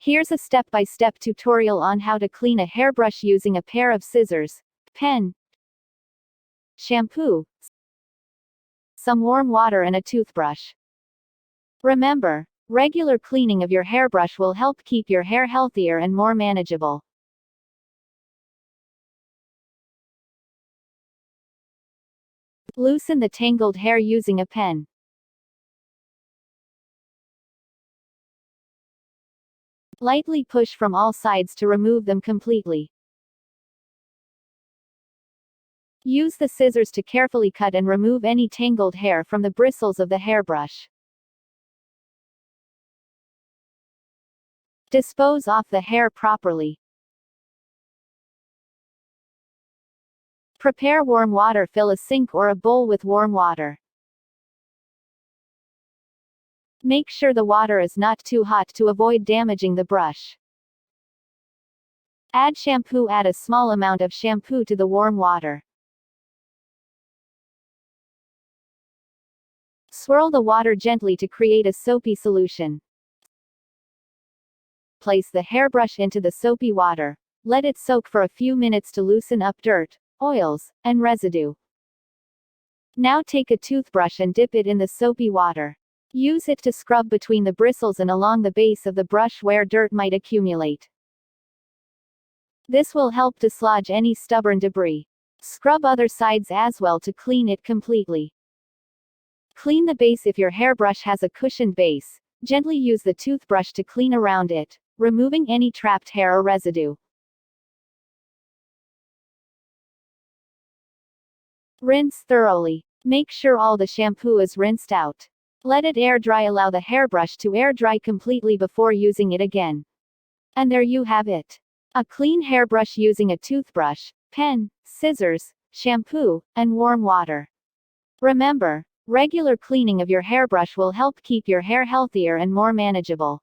Here's a step-by-step tutorial on how to clean a hairbrush using a pair of scissors, pen, shampoo, some warm water and a toothbrush. Remember, regular cleaning of your hairbrush will help keep your hair healthier and more manageable. Loosen the tangled hair using a pen. Lightly push from all sides to remove them completely. Use the scissors to carefully cut and remove any tangled hair from the bristles of the hairbrush. Dispose off the hair properly. Prepare warm water. Fill a sink or a bowl with warm water. Make sure the water is not too hot to avoid damaging the brush. Add shampoo. Add a small amount of shampoo to the warm water. Swirl the water gently to create a soapy solution. Place the hairbrush into the soapy water. Let it soak for a few minutes to loosen up dirt, oils, and residue. Now take a toothbrush and dip it in the soapy water. Use it to scrub between the bristles and along the base of the brush where dirt might accumulate. This will help dislodge any stubborn debris. Scrub other sides as well to clean it completely. Clean the base. If your hairbrush has a cushioned base, gently use the toothbrush to clean around it, removing any trapped hair or residue. Rinse thoroughly. Make sure all the shampoo is rinsed out. Let it air dry. Allow the hairbrush to air dry completely before using it again. And there you have it. A clean hairbrush using a toothbrush, pen, scissors, shampoo, and warm water. Remember, regular cleaning of your hairbrush will help keep your hair healthier and more manageable.